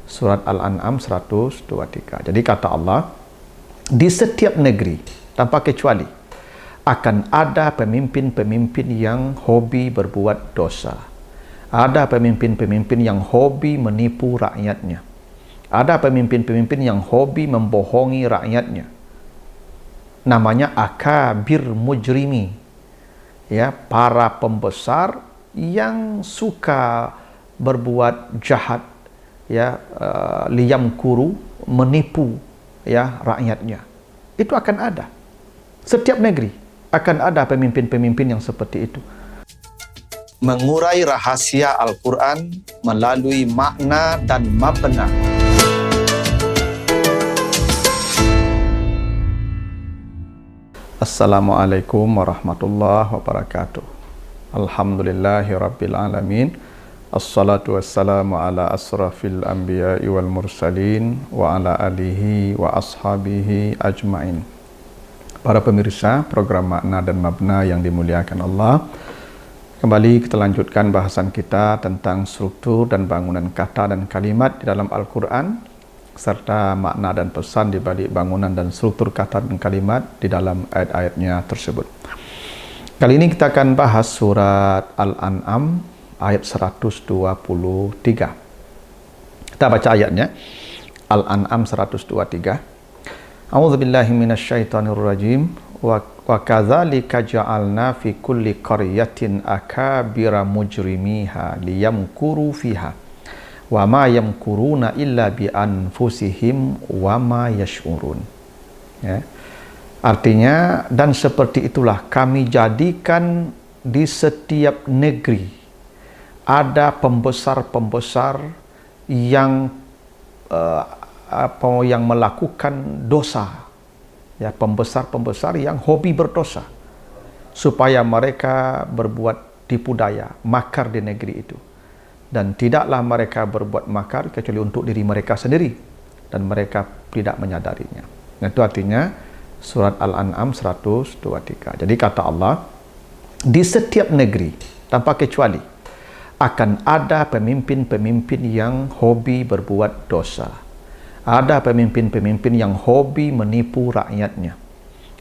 Surat Al-An'am 123. Jadi kata Allah, di setiap negeri tanpa kecuali akan ada pemimpin-pemimpin yang hobi berbuat dosa. Ada pemimpin-pemimpin yang hobi menipu rakyatnya. Ada pemimpin-pemimpin yang hobi membohongi rakyatnya. Namanya akabir mujrimi. Ya, para pembesar yang suka berbuat jahat, ya, liyam kuru, menipu ya rakyatnya. Itu akan ada. Setiap negeri akan ada pemimpin-pemimpin yang seperti itu. Mengurai rahasia Al-Quran melalui makna dan mabna. Assalamualaikum warahmatullahi wabarakatuh. Alhamdulillahi rabbil alamin. Assalatu wassalamu ala asrafil anbiya'i wal mursalin wa ala alihi wa ashabihi ajmain. Para pemirsa program Makna dan Mabna yang dimuliakan Allah, kembali kita lanjutkan bahasan kita tentang struktur dan bangunan kata dan kalimat di dalam Al-Quran, serta makna dan pesan di balik bangunan dan struktur kata dan kalimat di dalam ayat-ayatnya tersebut. Kali ini kita akan bahas surat Al-An'am ayat 123. Kita baca ayatnya. Al-An'am 123. A'udzubillahi minasyaitonirrajim. Wa kadzalika ja'alna fi kulli qaryatin akabira mujrimiha liyamkuru fiha wa ma yamkuruna illa bi anfusihim wa ma yash'urun. Ya. Artinya, dan seperti itulah kami jadikan di setiap negeri ada pembesar-pembesar yang yang melakukan dosa, ya, pembesar-pembesar yang hobi berdosa, supaya mereka berbuat tipu daya, makar di negeri itu. Dan tidaklah mereka berbuat makar kecuali untuk diri mereka sendiri, dan mereka tidak menyadarinya. Itu artinya surat Al-An'am 123. Jadi kata Allah, di setiap negeri tanpa kecuali akan ada pemimpin-pemimpin yang hobi berbuat dosa. Ada pemimpin-pemimpin yang hobi menipu rakyatnya.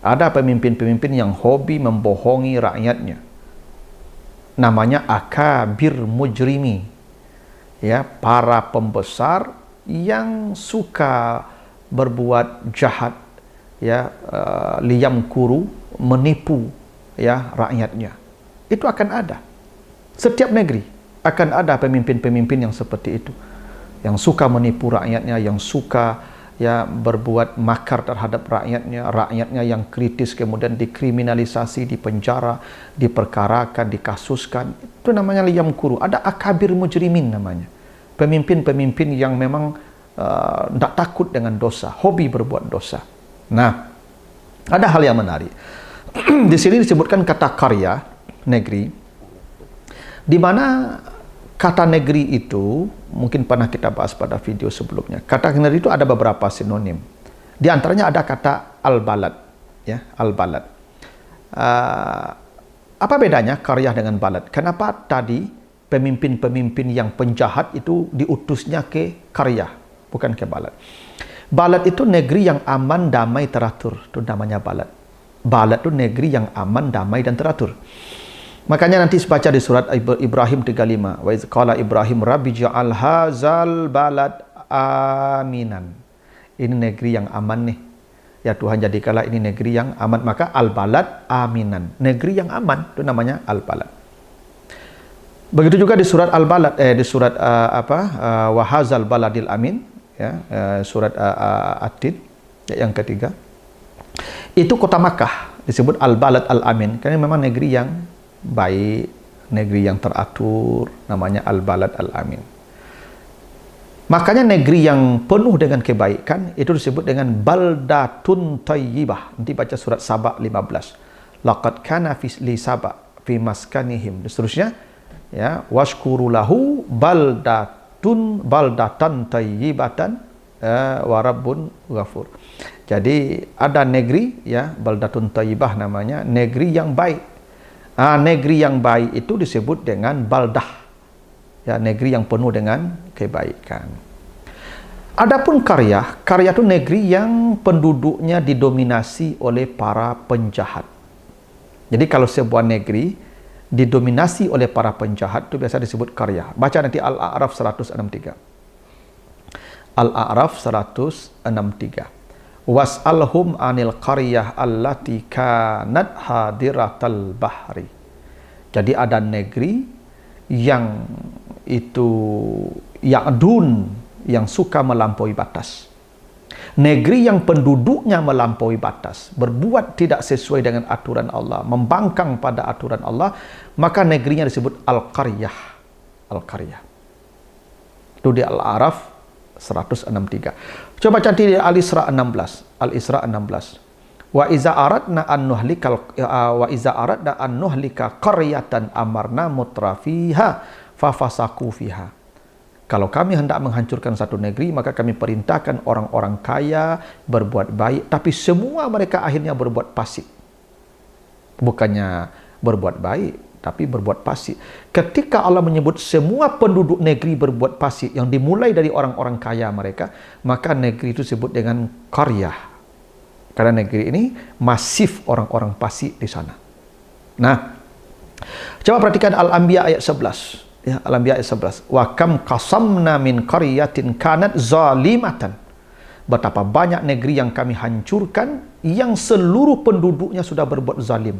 Ada pemimpin-pemimpin yang hobi membohongi rakyatnya. Namanya akabir mujrimi. Ya, para pembesar yang suka berbuat jahat, ya, liyam kuru, menipu ya rakyatnya. Itu akan ada. Setiap negeri akan ada pemimpin-pemimpin yang seperti itu, yang suka menipu rakyatnya, yang suka ya berbuat makar terhadap rakyatnya yang kritis kemudian dikriminalisasi, dipenjara, diperkarakan, dikasuskan. Itu namanya liyam kuru. Ada akabir mujrimin namanya. Pemimpin-pemimpin yang memang tidak takut dengan dosa, hobi berbuat dosa. Nah, ada hal yang menarik. Di sini disebutkan kata karya, negeri, di mana kata negeri itu mungkin pernah kita bahas pada video sebelumnya. Kata negeri itu ada beberapa sinonim. Di antaranya ada kata al-balad, ya, al-balad. Apa bedanya karya dengan balad? Kenapa tadi pemimpin-pemimpin yang penjahat itu diutusnya ke karya, bukan ke balad? Balad itu negeri yang aman, damai, teratur. Itu namanya balad. Balad itu negeri yang aman, damai, dan teratur. Makanya nanti baca di surat Ibrahim 35. Wa iz qala Ibrahim rabbi ja'al hadzal balad aminan. Ini negeri yang aman nih. Ya Tuhan, jadikanlah ini negeri yang aman. Maka al-balad aminan. Negeri yang aman itu namanya al-balad. Begitu juga di surat al-balad di surat wa hadzal baladil amin, ya, surat At-Tin yang ketiga. Itu kota Makkah disebut al-balad al-amin karena memang negeri yang baik, negeri yang teratur, namanya al-balad al-amin. Makanya negeri yang penuh dengan kebaikan itu disebut dengan baldatun thayyibah. Nanti baca surat Saba 15. Laqad kana fi li Saba fi maskanihim. Dan seterusnya, ya, washkuru lahu baldatan thayyibatan wa rabbun ghafur. Jadi ada negeri, ya, baldatun thayyibah namanya, negeri yang baik. Negeri yang baik itu disebut dengan baldah, ya, negeri yang penuh dengan kebaikan. Adapun karya itu negeri yang penduduknya didominasi oleh para penjahat. Jadi kalau sebuah negeri didominasi oleh para penjahat itu biasa disebut karya. Baca nanti Al-A'raf 163. Al-A'raf 163. Was'alhum anil qaryah allati kanat hadiratal bahri. Jadi ada negeri yang itu ya'dun, yang suka melampaui batas. Negeri yang penduduknya melampaui batas, berbuat tidak sesuai dengan aturan Allah, membangkang pada aturan Allah, maka negerinya disebut Al-Qaryah. Al-Qaryah. Itu di Al-A'raf 163. Coba cantik di Al-Isra 16. Al-Isra 16. Wa iza aradna an nuhlika qaryatan amarna mutrafiha fafasaku fiha. Kalau kami hendak menghancurkan satu negeri, maka kami perintahkan orang-orang kaya berbuat baik, tapi semua mereka akhirnya berbuat fasik. Bukannya berbuat baik, tapi berbuat fasik. Ketika Allah menyebut semua penduduk negeri berbuat fasik, yang dimulai dari orang-orang kaya mereka, maka negeri itu disebut dengan qaryah. Karena negeri ini masif orang-orang fasik di sana. Nah, coba perhatikan Al-Anbiya ayat 11. Ya, Al-Anbiya ayat 11. Wa kam qasamna min qaryatin kanat zalimatan. Betapa banyak negeri yang kami hancurkan yang seluruh penduduknya sudah berbuat zalim.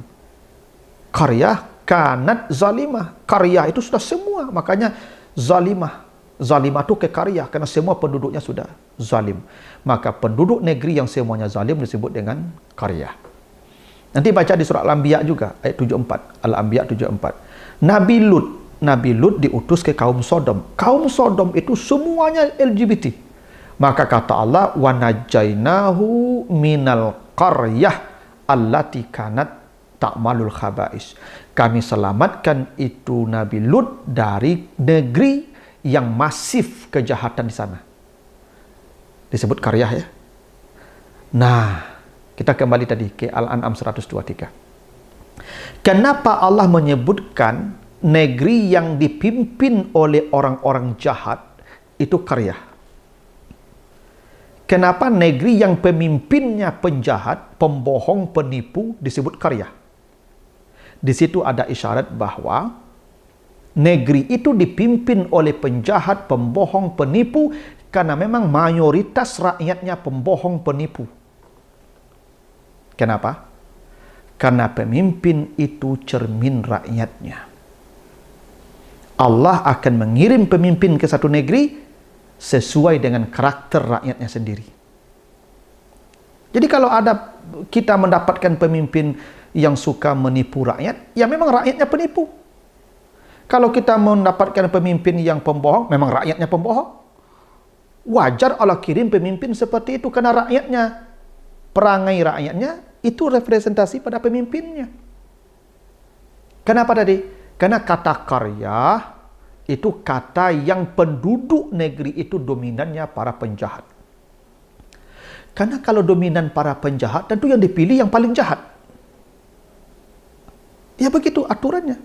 Qaryah kanat zalimah. Qaryah itu sudah semua, makanya zalimah. Zalimah itu ke qaryah karena semua penduduknya sudah zalim. Maka penduduk negeri yang semuanya zalim disebut dengan qaryah. Nanti baca di surah Al-Anbiya juga ayat 74. Al-Anbiya 74. Nabi Lut diutus ke kaum Sodom. Kaum Sodom itu semuanya LGBT. Maka kata Allah, wa najainahu minal qaryah allati kanat ta'malul khaba'is. Kami selamatkan itu Nabi Lut dari negeri yang masif kejahatan di sana. Disebut qaryah ya. Nah, kita kembali tadi ke Al-An'am 123. Kenapa Allah menyebutkan negeri yang dipimpin oleh orang-orang jahat itu qaryah? Kenapa negeri yang pemimpinnya penjahat, pembohong, penipu disebut qaryah? Di situ ada isyarat bahwa negeri itu dipimpin oleh penjahat, pembohong, penipu karena memang mayoritas rakyatnya pembohong, penipu. Kenapa? Karena pemimpin itu cermin rakyatnya. Allah akan mengirim pemimpin ke satu negeri sesuai dengan karakter rakyatnya sendiri. Jadi kalau ada kita mendapatkan pemimpin yang suka menipu rakyat, ya memang rakyatnya penipu. Kalau kita mendapatkan pemimpin yang pembohong, memang rakyatnya pembohong. Wajar Allah kirim pemimpin seperti itu karena rakyatnya, perangai rakyatnya itu representasi pada pemimpinnya. Kenapa tadi? Karena kata qaryah itu kata yang penduduk negeri itu dominannya para penjahat. Karena kalau dominan para penjahat, tentu yang dipilih yang paling jahat. Ya begitu aturannya.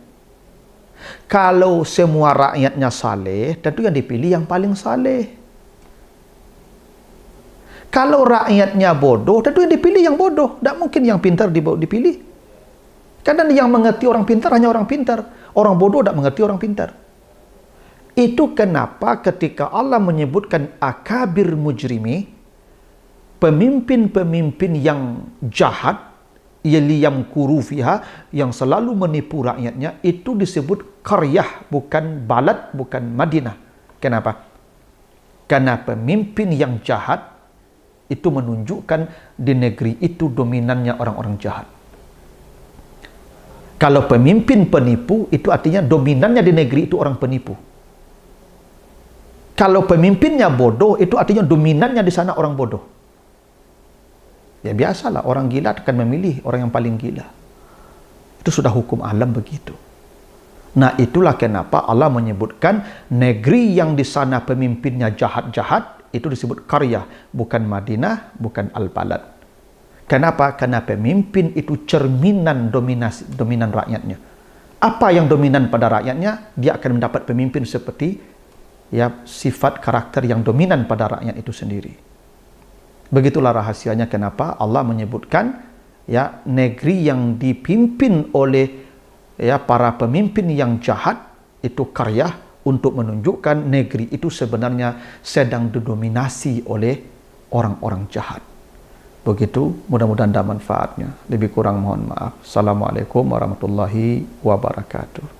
Kalau semua rakyatnya saleh, tentu yang dipilih yang paling saleh. Kalau rakyatnya bodoh, tentu yang dipilih yang bodoh. Tidak mungkin yang pintar dipilih. Karena yang mengerti orang pintar hanya orang pintar. Orang bodoh tidak mengerti orang pintar. Itu kenapa ketika Allah menyebutkan akabir mujrimi, pemimpin-pemimpin yang jahat, yang kurufiha, yang selalu menipu rakyatnya, itu disebut qaryah, bukan balad, bukan Madinah. Kenapa? Karena pemimpin yang jahat itu menunjukkan di negeri itu dominannya orang-orang jahat. Kalau pemimpin penipu, itu artinya dominannya di negeri itu orang penipu. Kalau pemimpinnya bodoh, itu artinya dominannya di sana orang bodoh. Ya biasalah, orang gila akan memilih orang yang paling gila. Itu sudah hukum alam begitu. Nah itulah kenapa Allah menyebutkan negeri yang di sana pemimpinnya jahat-jahat, itu disebut qaryah, bukan Madinah, bukan Al-Balad. Kenapa? Karena pemimpin itu cerminan dominan rakyatnya. Apa yang dominan pada rakyatnya, dia akan mendapat pemimpin seperti ya sifat karakter yang dominan pada rakyat itu sendiri. Begitulah rahasianya kenapa Allah menyebutkan ya negeri yang dipimpin oleh ya para pemimpin yang jahat itu karya untuk menunjukkan negeri itu sebenarnya sedang didominasi oleh orang-orang jahat. Begitu, mudah-mudahan ada manfaatnya. Lebih kurang mohon maaf. Assalamualaikum warahmatullahi wabarakatuh.